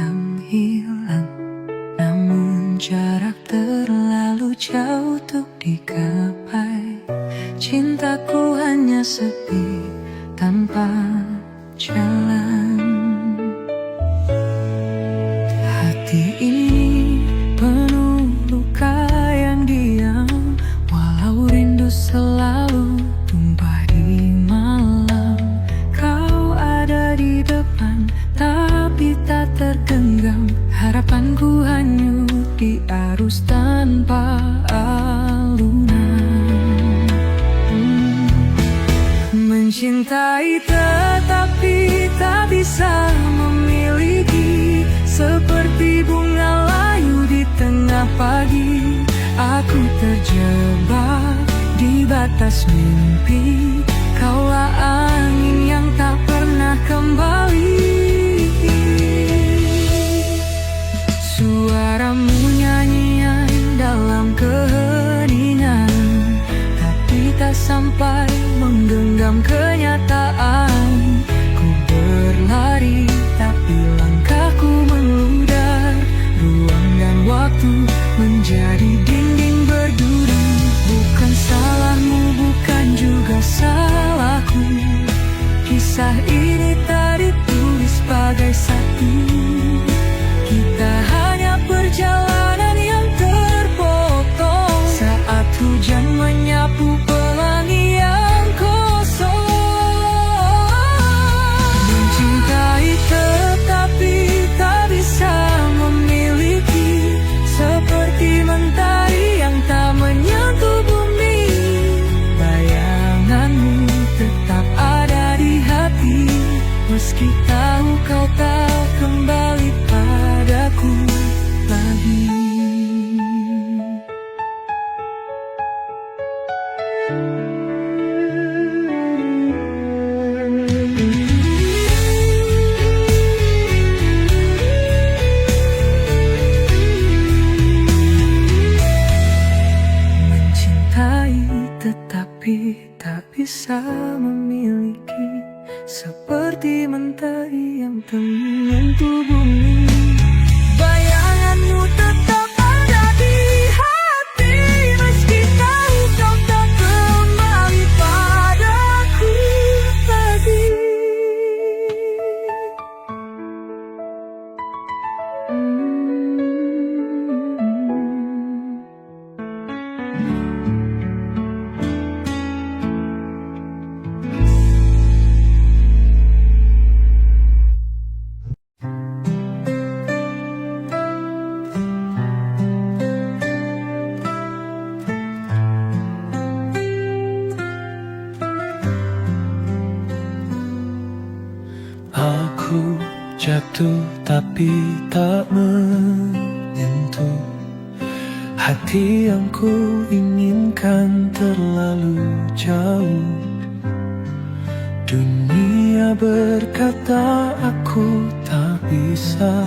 yang hilang, namun jarak terlalu jauh untuk digapai. Cintaku hanya sepi tanpa jalan. Hati ini penuh luka yang diam, walau rindu selalu tumpah di malam. Kau ada di depan, tapi tak tergenggam. Harapanku hanyut di arus tanpa alunan. Mencintai tetapi tak bisa memiliki, seperti bunga layu di tengah pagi. Aku terjebak di batas mimpi, kaulah angin yang tak pernah kembali. Suaramu nyanyian dalam keheningan, tapi tak sampai menggenggam kenyataan. Ku berlari tapi langkahku meludar, ruang dan waktu menjadi dinding berduri. Bukan salahmu, bukan juga salahku, kisah ini tak ditulis sebagai satu. Kita hanya perjalanan yang terpotong saat hujan menyapu pelangi yang kosong. Mencintai tetapi tak bisa memiliki, seperti mentari yang tak menyentuh bumi. Bayanganmu tetap ada di hati, meski tahu kau tak kembali padaku lagi. Mencintai tetapi tak bisa memiliki, seperti mentari yang tak menyentuh bumi. Bayanganmu tetap ada di hati, meski tahu kau tak kembali padaku lagi. Aku jatuh tapi tak menyentuh hati yang ku inginkan terlalu jauh. Dunia berkata aku tak bisa,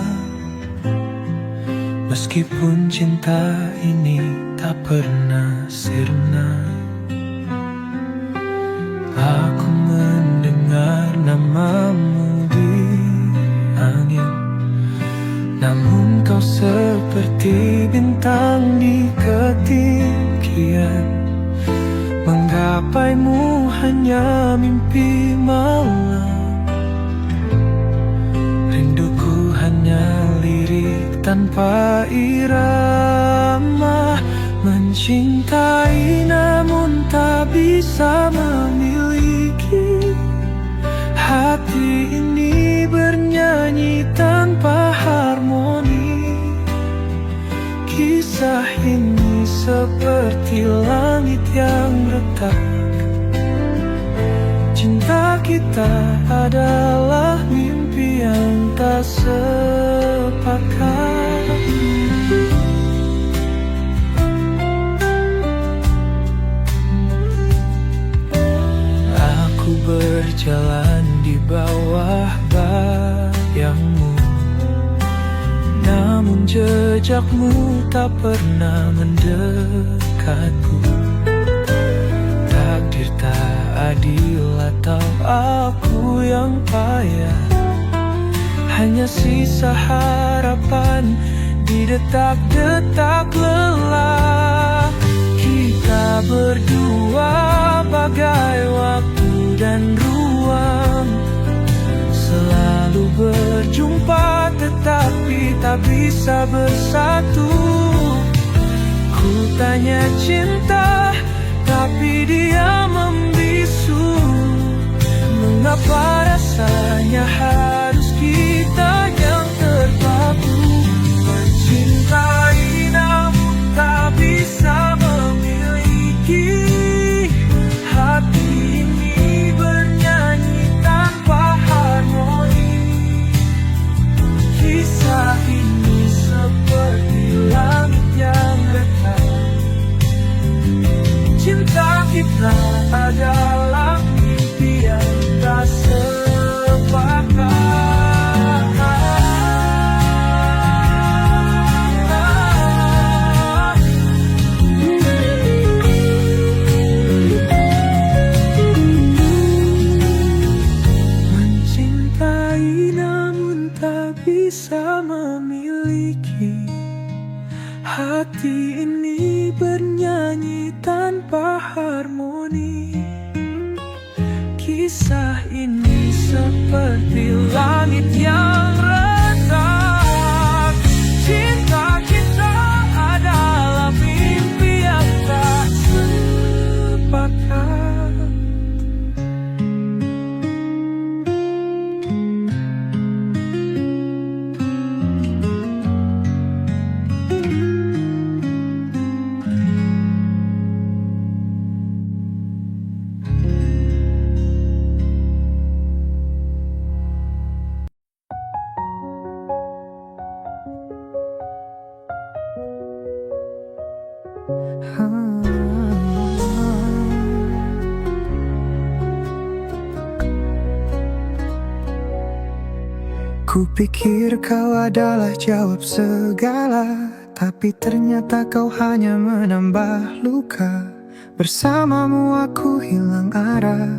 meskipun cinta ini tak pernah sirna. Aku mendengar namamu di angin, namun kau seperti bintang di ketinggian. Menggapaimu hanya mimpi malam, rinduku hanya lirik tanpa irama. Mencintai namun tak bisa memiliki, hati ini bernyanyi tanpa harmoni. Kisah ini seperti langit yang retak, cinta kita adalah mimpi yang tak sepakat. Berjalan di bawah bayangmu, namun jejakmu tak pernah mendekatku. Takdir tak adil atau aku yang payah, hanya sisa harapan di detak-detak lelah. Kita berdua bagai waktu dan ruang, selalu berjumpa tetapi tak bisa bersatu. Ku tanya cinta, tapi dia membisu. Mengapa rasanya harus kita yang terpaku? Mencintai namun tak bisa memiliki. Hati ini bernyanyi tanpa harmoni. Kisah ini seperti langit yang retak. Cinta kita adalah mimpi yang tak sepakat. Mencintai namun tak bisa memiliki. Hati ini bernyanyi tanpa harmoni. Kisah ini seperti langit yang retak. Cinta kita adalah mimpi yang tak sepakat. Kupikir kau adalah jawab segala, tapi ternyata kau hanya menambah luka. Bersamamu aku hilang arah.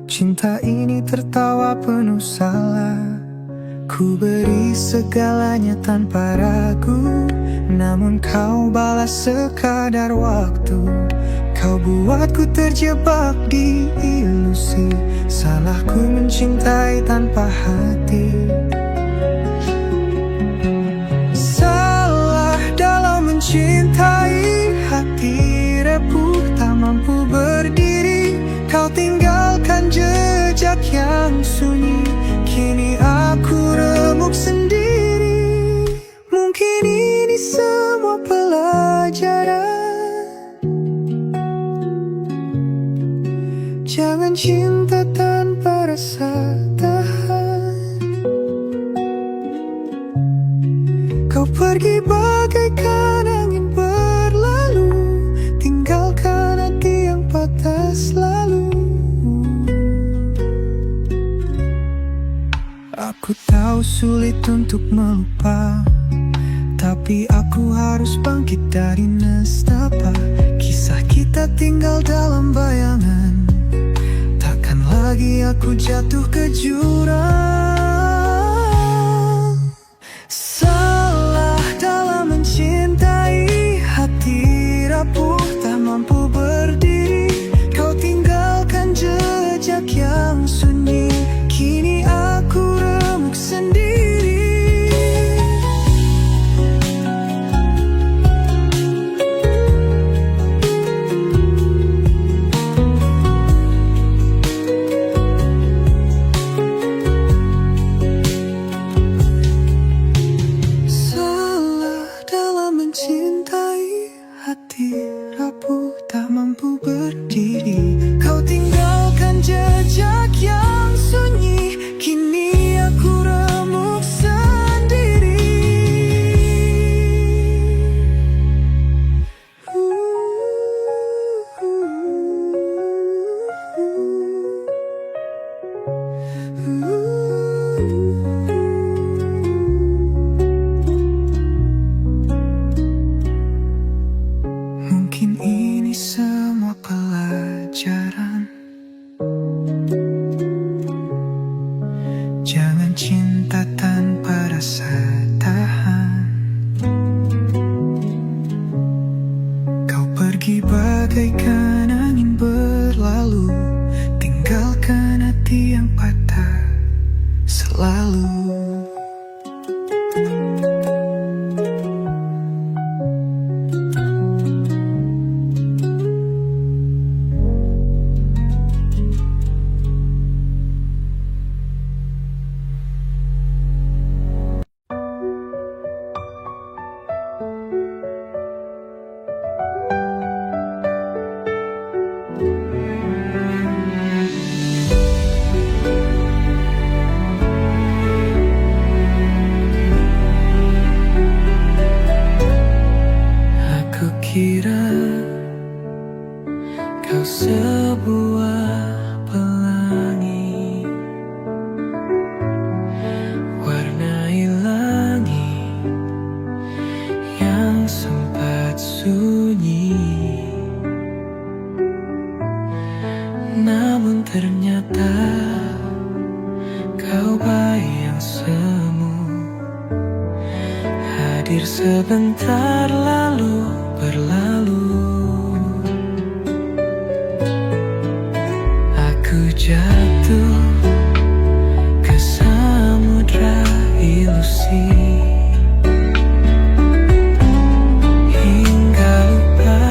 Cinta ini tertawa penuh salah. Ku beri segalanya tanpa ragu, namun kau balas sekadar waktu. Kau buatku terjebak di ilusi. Salahku mencintai tanpa hati. Salah dalam mencintai, hati repuh tak mampu berdiri. Kau tinggalkan jejak yang sunyi, kini aku remuk sendiri. Mungkin ini semua pelajaran. Jangan cinta tanpa rasa tahan. Kau pergi bagaikan angin berlalu, tinggalkan hati yang patah selalu. Aku tahu sulit untuk melupa, tapi aku harus bangkit dari nestapa. Kisah kita tinggal dalam bayangan, takkan lagi aku jatuh ke jurang. Salah dalam mencintai, hati rapuh tak mampu berdiri. Kau tinggalkan jejak yang sunyi, kini aku remuk sendiri. bertahan. Kau pergi bagaikan angin berlalu, tinggalkan hati yang patah selalu. Kira kau sebuah pelangi, warnai langit yang sempat sunyi. Namun ternyata kau bayang semu, hadir sebentar lalu berlalu. Aku jatuh ke samudra ilusi, hingga lupa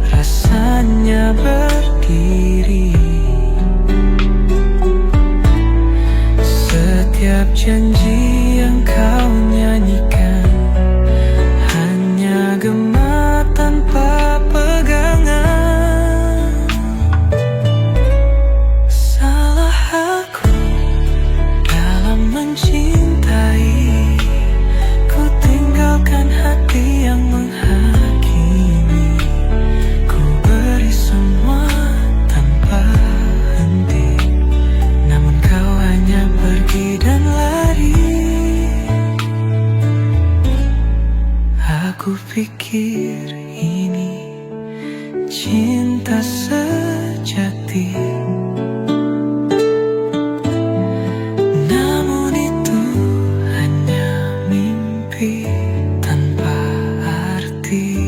rasanya berdiri. Setiap janji yang kau nyanyikan hanya gema tanpa pegangan. Salah aku dalam mencintai, ku tinggalkan hati yang menghakimi. Ku beri semua tanpa henti, namun kau hanya pergi dan lari. Aku pikir ini cinta sejati, namun itu hanya mimpi tanpa arti.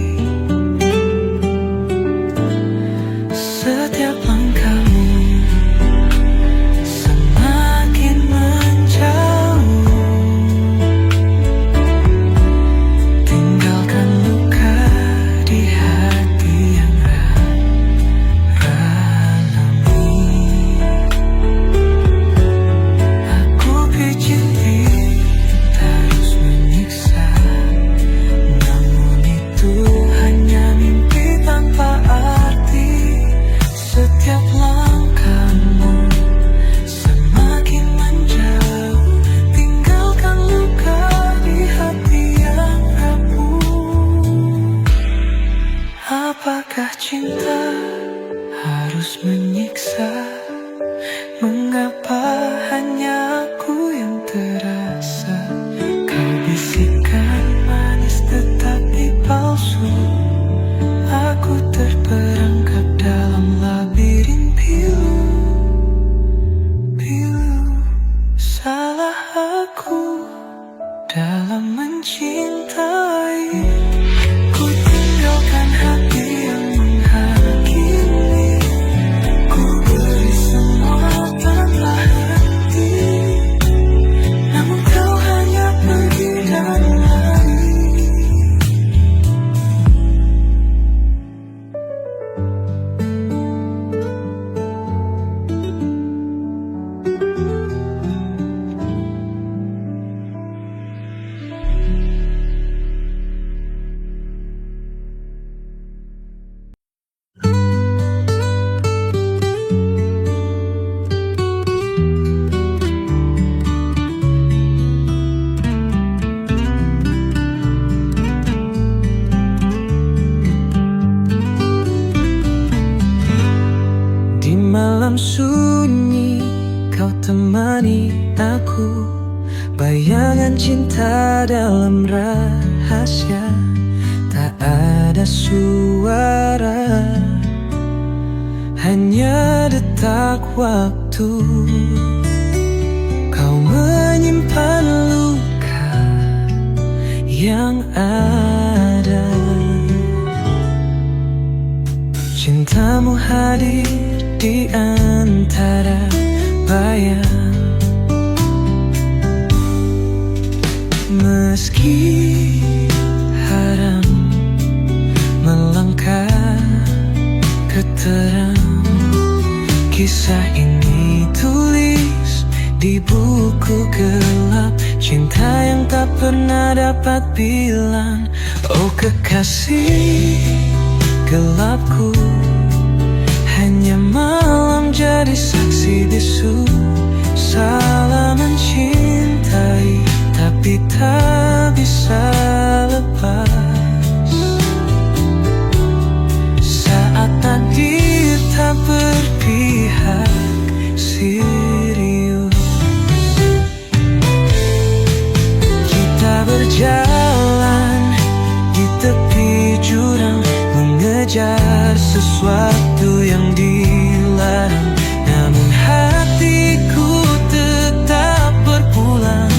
Setiap langkahmu semakin menjauh, apakah cinta harus menyiksa? Mengapa hanya aku yang terasa? Kau bisikan manis tetapi palsu. Aku terperangkap dalam labirin pilu. Salah aku dalam mencintai. Ku tinggalkan hati yang menghakimi. Ku beri semua tanpa henti, namun kau hanya pergi dan lari. Di malam sunyi kau temani aku, bayangan cinta dalam rahasia. Tak ada suara, hanya detak waktu. Kau menyimpan luka ada. Cintamu hadir di antara bayang. Meski haram melangkah ke terang, kisah ini tulis di buku gelap. Cinta yang tak pernah dapat bilang. Oh kekasih gelapku, hanya malam jadi saksi bisu. Salah mencintai tapi tak bisa lepas. Saat takdir tak berpihak serius, kita berjalan di tepi jurang, mengejar sesuatu yang dilarang. Namun hatiku tetap berpulang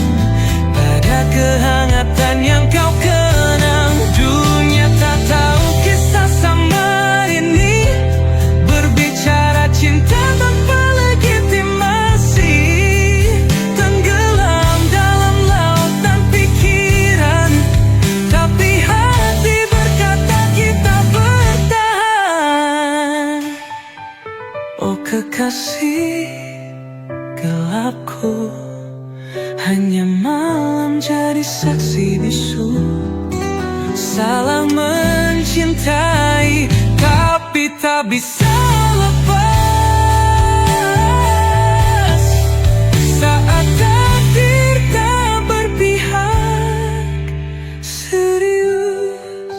pada kehangatan yang kau kenang. Dunia tak tahu kisah sama ini, berbicara cinta tanpa legitimasi. Tenggelam dalam lautan pikiran, tapi hati berkata kita bertahan. Oh kekasih gelapku, hanya malam jadi saksi bisu. Salah mencintai tapi tak bisa lepas. Saat takdir tak berpihak serius.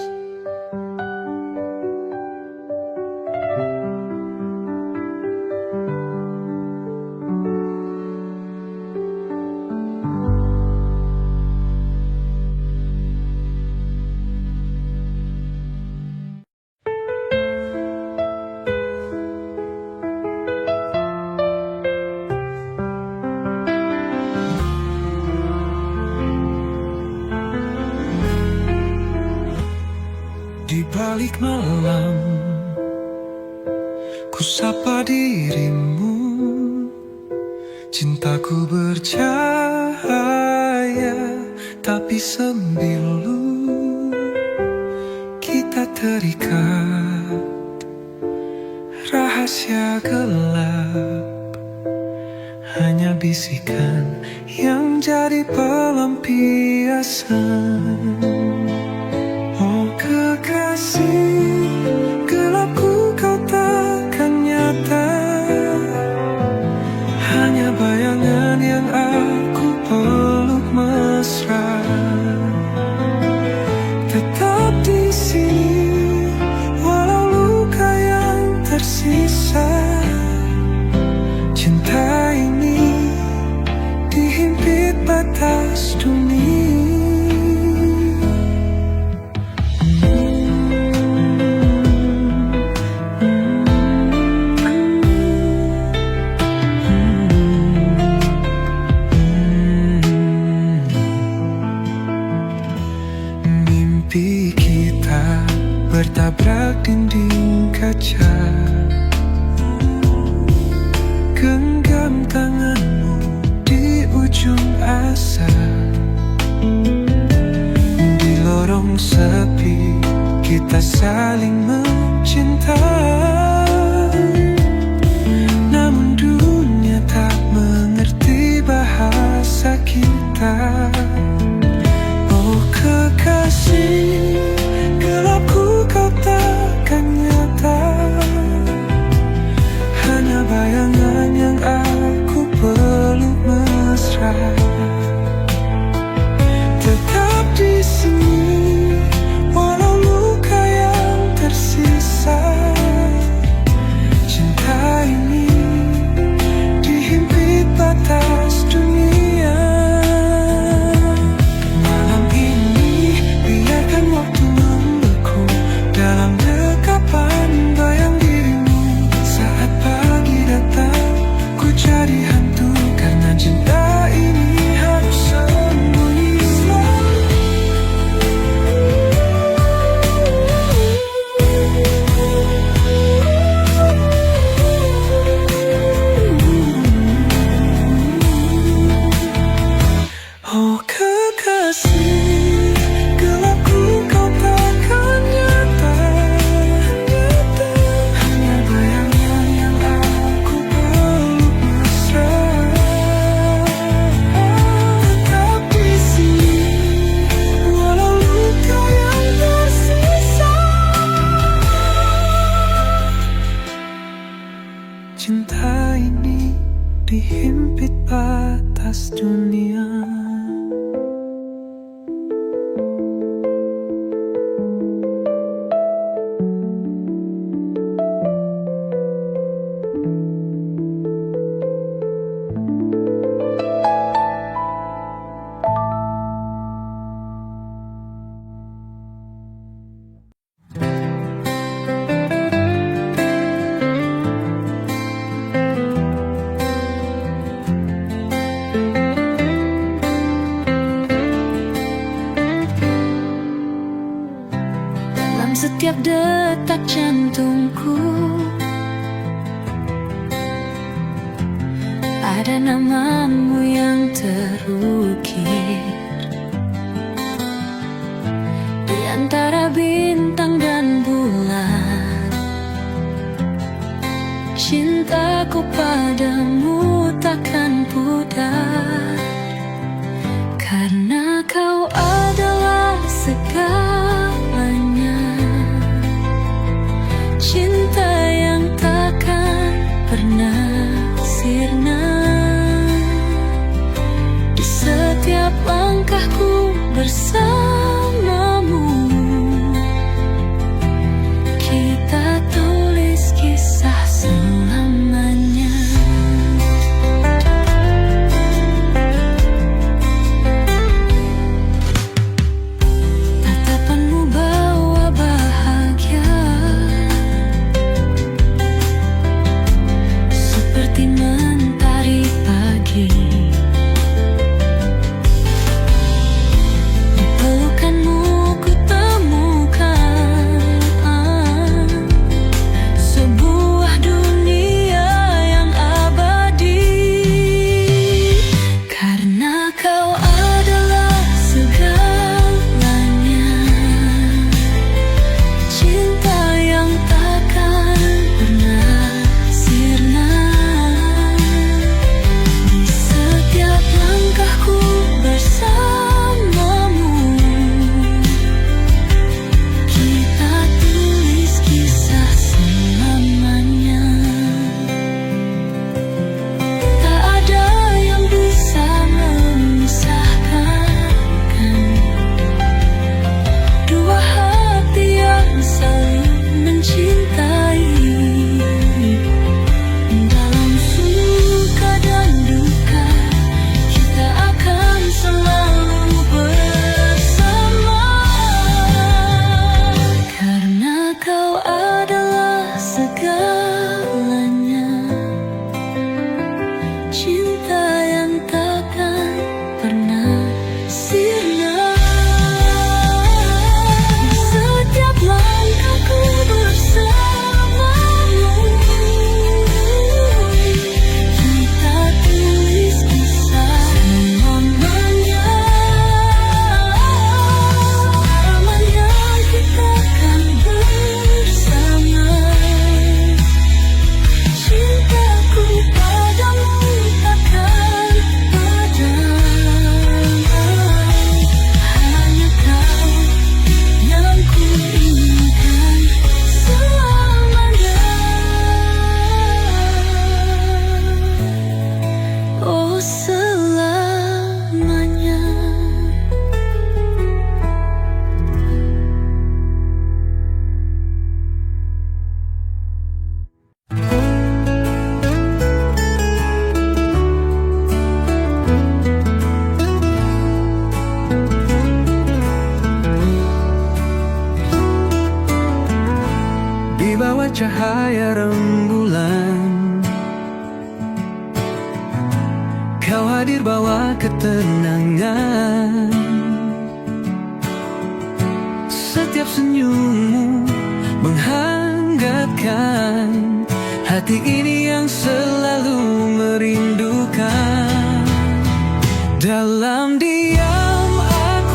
Di balik malam, ku sapa dirimu. Cintaku bercahaya, tapi sembilu. Kita terikat rahasia gelap, hanya bisikan yang jadi pelampiasan. Oh kekasih gelapku, kau takkan nyata, hanya bayangan yang aku peluk mesra. Tetap di sini walau luka yang tersisa. Cinta ini dihimpit batas dunia. Mimpi kita bertabrak dinding kaca. Genggam tanganmu di ujung asa. Di lorong sepi kita saling mencinta. Namun dunia tak mengerti bahasa kita. Oh kekasih gelapku, kau takkan nyata, kasih, gelapku kau takkan nyata. Hanya bayangan yang aku peluk mesra. Tetap di sini, walau luka yang tersisa. Cinta ini dihimpit batas dunia. Dalam setiap detak jantungku ada namamu yang terukir di antara bintang dan bulan. Cintaku padamu takkan pudar, karena kau adalah segalanya. Cinta yang takkan pernah sirna. Di setiap langkahku bersamamu, kita tulis kisah selamanya. Tatapanmu bawa bahagia, seperti mentari pagi. Di pelukanmu ku temukan sebuah dunia yang abadi, karena kau adalah segalanya. Cinta yang takkan pernah sirna. Di setiap langkahku bersamamu, kita tulis kisah selamanya. Tak ada yang bisa memisahkan dua hati yang saling mencintai. Dalam suka dan duka, kita akan selalu bersama, karena kau adalah segalanya. Cinta yang takkan pernah sirna. Di setiap langkahku bersamamu, kita tulis kisah selamanya. Selamanya kita akan bersama. Cintaku padamu takkan padam. Hanya kau yang ku inginkan selamanya. Oh, selamanya. Di bawah cahaya rembulan, kau hadir bawa ketenangan. Setiap senyummu menghangatkan hati ini yang selalu merindukan. Dalam diam aku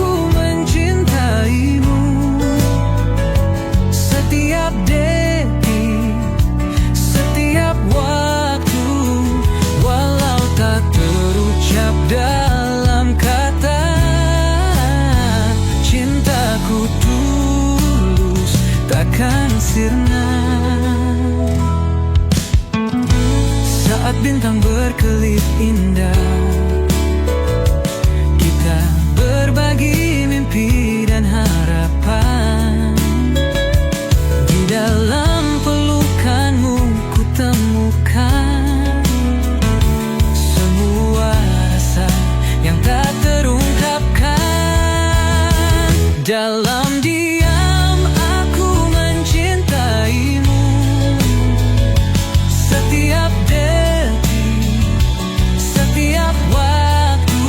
Dalam diam aku mencintaimu. Setiap detik, setiap waktu,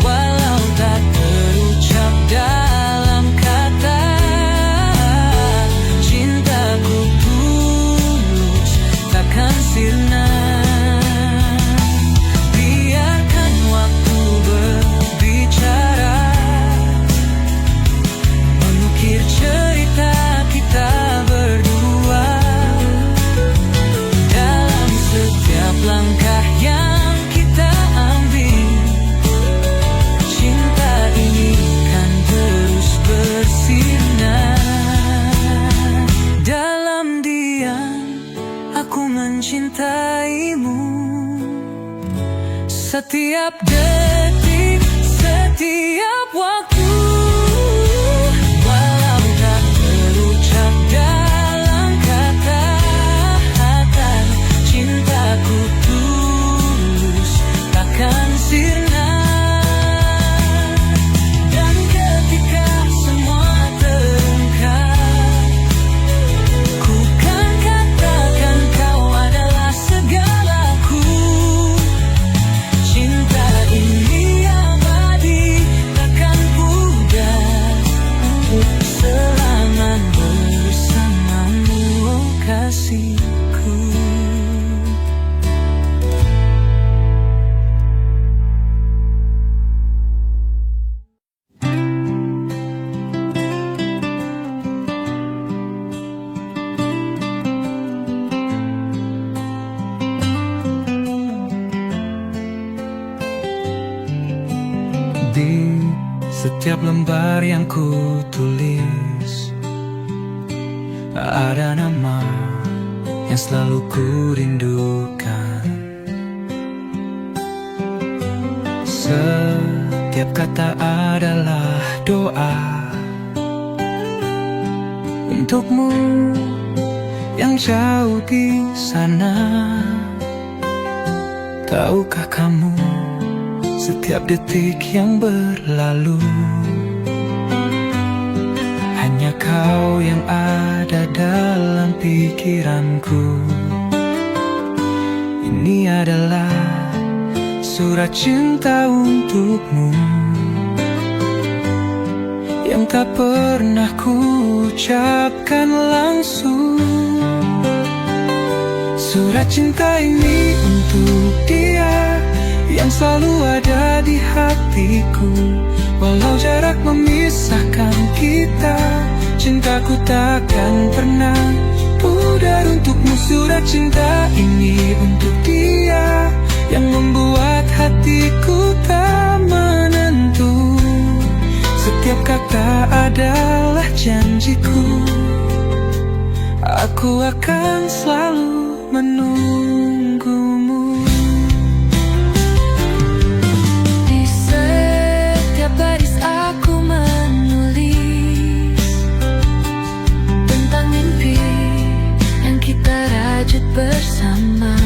walau tak terucap dalam kata, cintaku tulus takkan sirna. Biarkan waktu berbicara, mengukir cerita kita berdua. Dalam setiap langkah yang kita ambil, cinta ini kan terus bersinar. Dalam diam aku mencintaimu. Setiap detik, setiap waktu, walau tak terucap dalam kata-kata, cintaku tulus takkan sirna. Dan ketika semua terungkap, ku kan katakan kau adalah segalaku. Cinta ini abadi, takkan pudar selama bersamamu, oh kasihku. Di setiap lembar yang ku tulis, ada nama yang selalu ku rindukan. Setiap kata adalah doa untukmu yang jauh di sana. Tahukah kamu, setiap detik yang berlalu, hanya kau yang ada dalam pikiranku. Ini adalah surat cinta untukmu yang tak pernah ku ucapkan langsung. Surat cinta ini untuk dia yang selalu ada di hatiku. Walau jarak memisahkan kita, cintaku takkan pernah pudar untukmu. Surat cinta ini untuk dia yang membuat hatiku tak menentu. Setiap kata adalah janjiku, aku akan selalu menunggumu. Di setiap baris aku menulis tentang mimpi yang kita rajut bersama.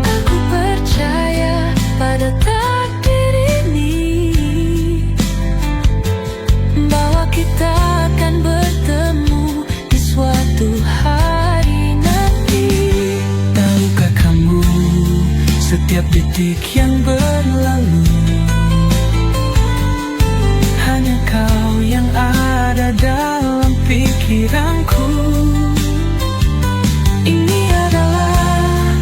Aku percaya pada takdir ini, bahwa kita akan bertemu di suatu hari nanti. Tahukah kamu, setiap detik yang berlalu, hanya kau yang ada dalam pikiranku. Ini adalah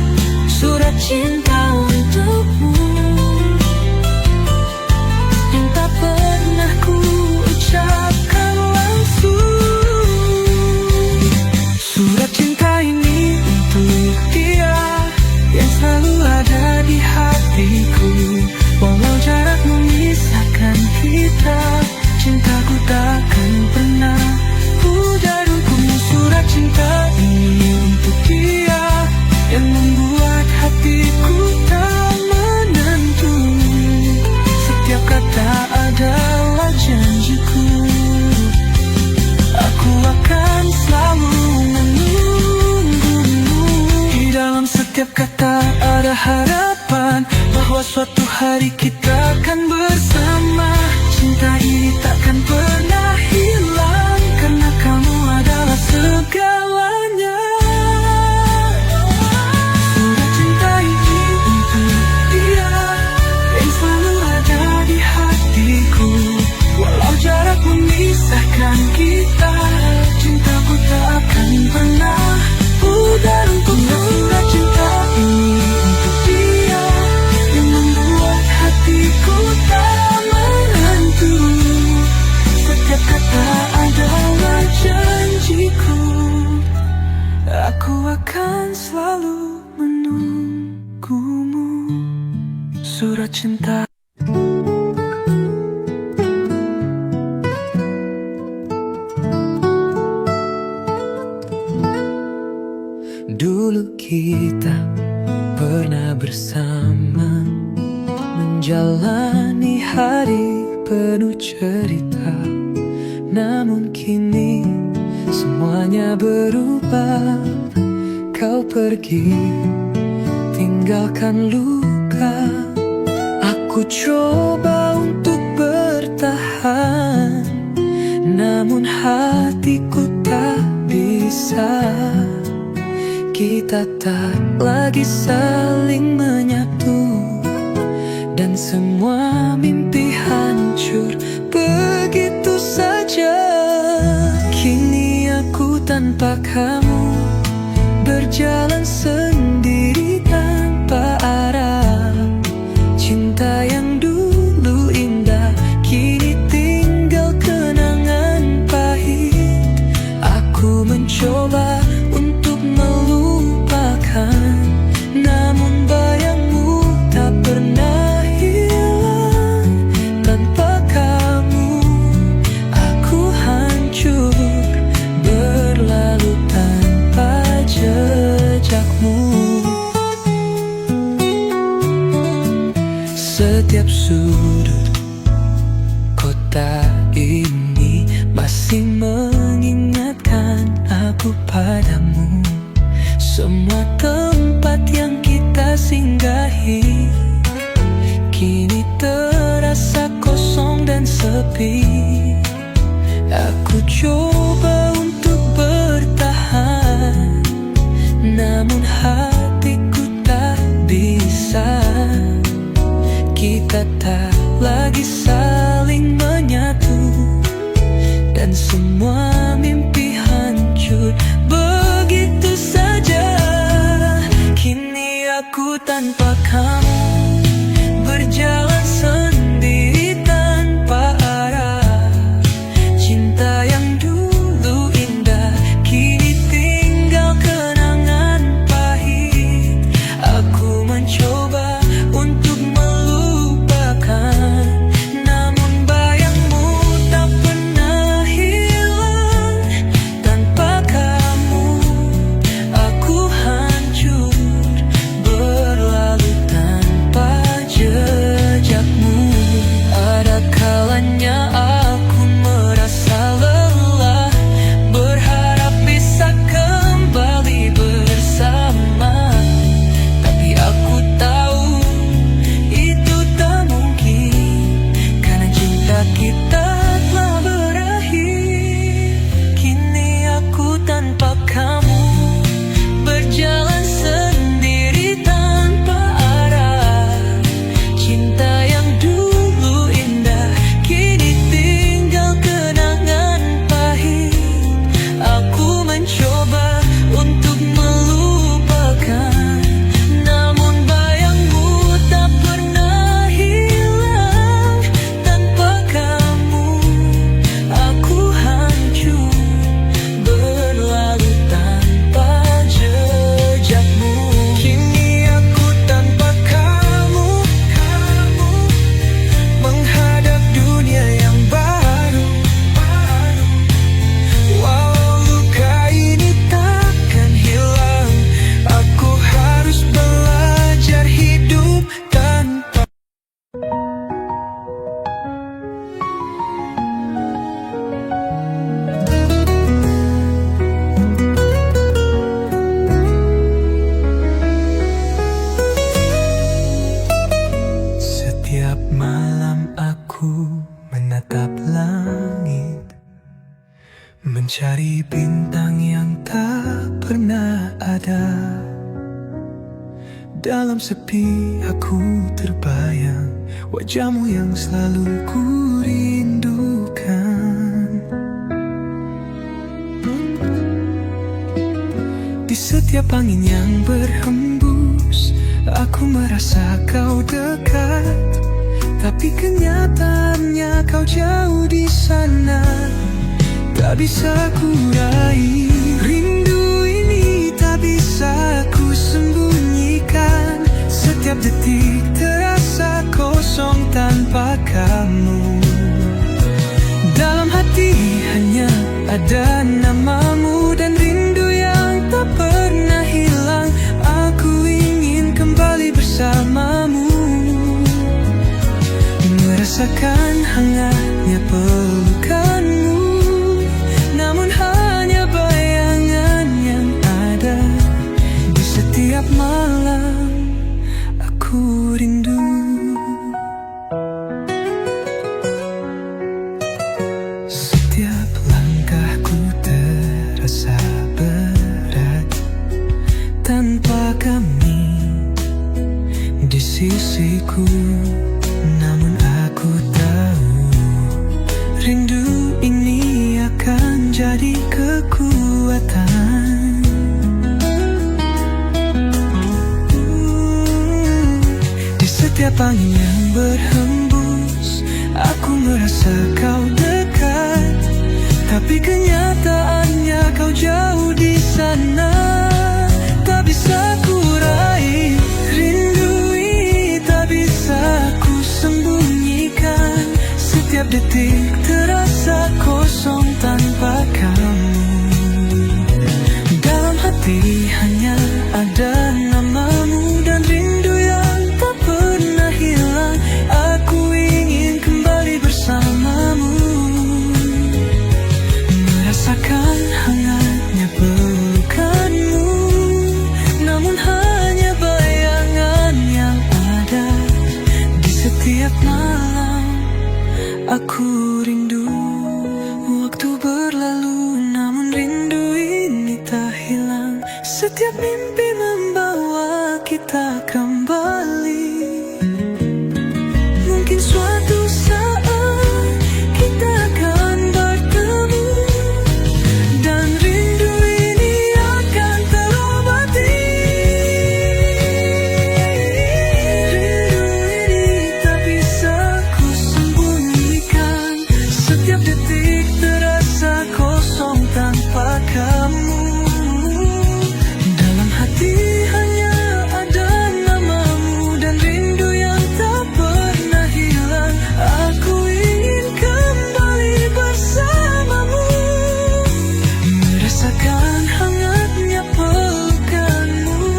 surat cinta untukmu yang tak pernah ku ucapkan langsung. Surat cinta ini untuk dia yang selalu ada di hatiku. Walau jarak memisahkan kita, cintaku takkan pernah pudar untukmu. Surat cinta ini untuk dia yang membuat hatiku tak menentu. Setiap kata adalah janjiku, aku akan selalu menunggumu. Di dalam setiap kata ada harapan bahwa suatu hari kita akan bersama. Cinta takkan pernah hilang, karena kamu adalah segalanya. Surat cinta ini untuk dia yang selalu ada di hatiku. Walau jarak memisahkan kita, cintaku tak akan pernah pudar untukmu. Surat cinta ini untuk dia yang membuat hatiku tak menentu. Setiap kata adalah janjiku, aku akan selalu menunggumu. Surat cinta. Dulu kita pernah bersama, menjalani hari penuh cerita. Namun kini semuanya berubah. Kau pergi, tinggalkan luka. Aku coba untuk bertahan, namun hatiku tak bisa. Kita tak lagi saling menyatu, dan semua mimpi hancur begitu saja. Kini aku tanpa kamu, berjalan sendiri tanpa arah. Cinta yang dulu indah, kini tinggal kenangan pahit. Aku mencoba untuk melupakan, namun bayangmu tak pernah hilang. Tanpa kamu, aku hancur, berlalu tanpa jejakmu. Setiap sudut kota ini masih mengingatkan aku padamu. Semua tempat yang kita singgahi kini terasa kosong dan sepi. Aku coba untuk bertahan, namun hatiku tak bisa. Kita tak lagi saling menyatu, dan semua mimpi hancur begitu saja. Kini aku tanpa kamu, berjalan sendiri tanpa arah. Cinta yang dulu indah, kini tinggal kenangan pahit. Aku mencoba untuk melupakan, namun bayangmu tak pernah hilang. Tanpa kamu, aku hancur, berlalu tanpa jejakmu. Ada kalanya aku merasa lelah, berharap bisa kembali bersama. Tapi aku tahu itu tak mungkin, karena cinta kita telah berakhir. Kini aku tanpa kamu, berjalan sendiri tanpa arah. Cinta yang dulu indah, kini tinggal kenangan pahit. Aku mencoba untuk melupakan, namun bayangmu tak pernah hilang. Tanpa kamu, aku hancur, berlalu tanpa jejakmu. Kini aku tanpa kamu, menghadap dunia yang baru. Walau luka ini takkan hilang, aku harus belajar hidup tanpa. Setiap malam aku menatap langit, mencari bintang yang tak pernah ada. Dalam sepi aku terbayang wajahmu yang selalu ku rindukan. Di setiap angin yang berhembus, aku merasa kau dekat, tapi kenyataannya kau jauh di sana. Tak bisa ku raih rindu ini, tak bisa ku sembunyikan. Setiap detik terasa kosong tanpa kamu. Dalam hati hanya ada namamu dan rindu yang tak pernah hilang. Aku ingin kembali bersamamu, merasakan hangatnya pelukanmu. Namun hanya bayangan yang ada. Di setiap malam aku rindu. Setiap langkahku terasa berat tanpa kami di sisiku. Namun aku tahu rindu ini akan jadi kekuatan. Di setiap angin yang berhembus, aku merasa kau dekat, tapi kenyataannya kau jauh di sana. Tak bisa ku raih rindu ini, tak bisa ku sembunyikan. Setiap detik terasa kosong tanpa kamu. Dalam hati hanya ada namamu dan rindu yang tak pernah hilang. Aku ingin kembali bersamamu, merasakan hangatnya pelukanmu. Namun hanya bayangan yang ada. Di setiap malam aku rindu. Waktu berlalu namun rindu ini tak hilang. Setiap mimpi membawa kita kembali. Mungkin suatu saat kita akan bertemu, dan rindu ini akan terobati. Rindu ini tak bisa ku sembunyikan. Setiap detik terasa kosong tanpa kamu. Dalam hati hanya ada namamu dan rindu yang tak pernah hilang. Aku ingin kembali bersamamu, merasakan hangatnya pelukanmu.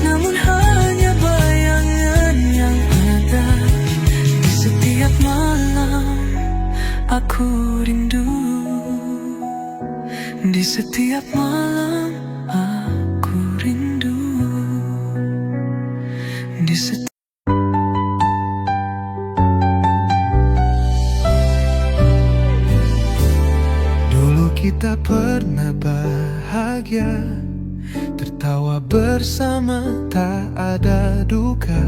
Namun hanya bayangan yang ada. Di setiap malam aku rindu. Di setiap malam aku rindu. Di setiap Dulu kita pernah bahagia, tertawa bersama, tak ada duka.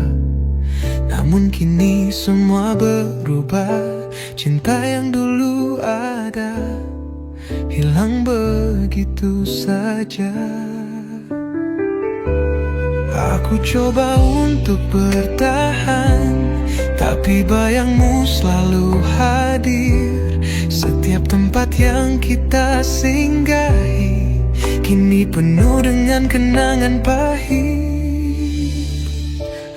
Namun kini semua berubah. Cinta yang dulu ada hilang begitu saja. Aku coba untuk bertahan, tapi bayangmu selalu hadir. Setiap tempat yang kita singgahi kini penuh dengan kenangan pahit.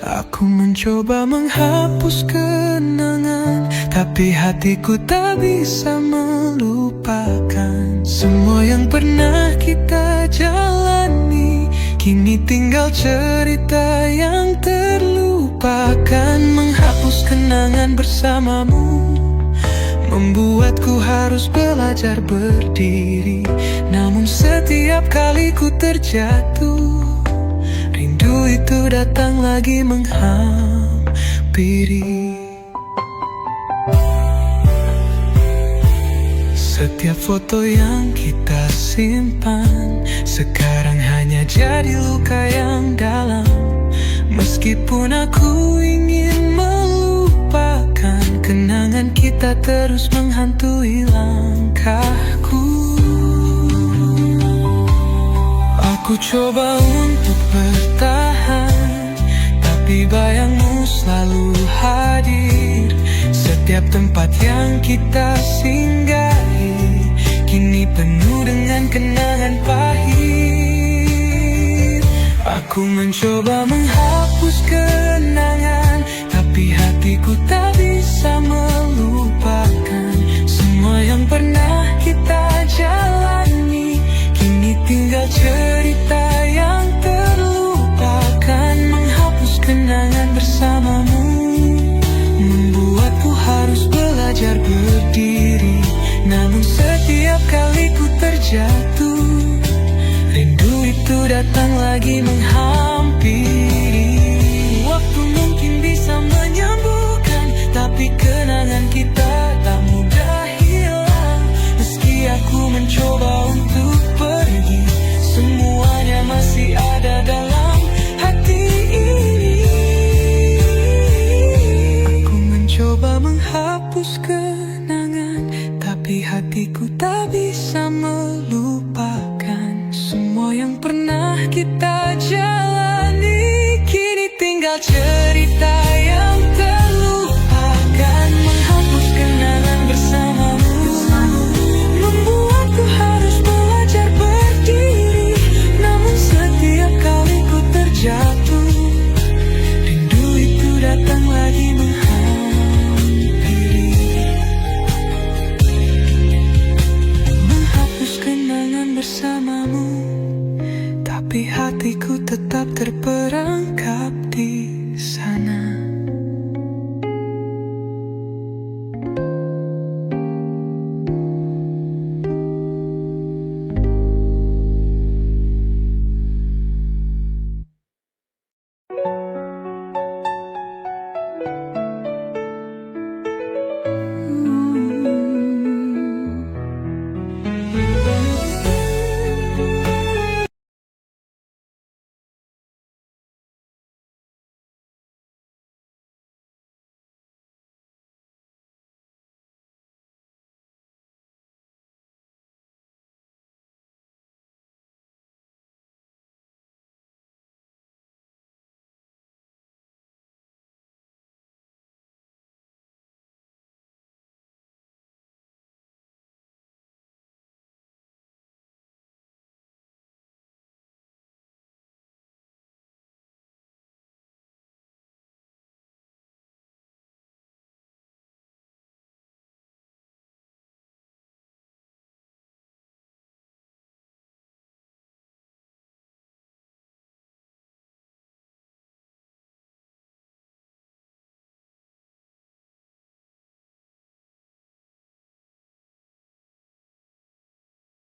Aku mencoba menghapus kenangan, tapi hatiku tak bisa melupakan semua yang pernah kita jalani. Kini tinggal cerita yang terlupakan. Menghapus kenangan bersamamu membuatku harus belajar berdiri. Namun setiap kali ku terjatuh, rindu itu datang lagi menghampiri. Setiap foto yang kita simpan sekarang hanya jadi luka yang dalam. Meskipun aku ingin melupakan, kenangan kita terus menghantui langkahku. Aku coba untuk bertahan, tapi bayangmu selalu hadir. Setiap tempat yang kita singgahi kini penuh dengan kenangan pahit. Aku mencoba menghapus kenangan, tapi hatiku tak bisa melupakan. Semua yang pernah kita jalani kini tinggal cerita yang terlupakan. Menghapus kenangan bersamamu membuatku harus belajar berdiri. Namun setiap kali ku terjatuh, rindu itu datang lagi menghampiri. Waktu mungkin bisa menyembuhkan, tapi kenangan kita tak mudah hilang. Meski aku mencoba untuk pergi, semuanya masih ada dalam hati ini. Aku mencoba menghapus kenangan, tapi hatiku tak bisa melupakan. Semua yang pernah kita jalani kini tinggal cerita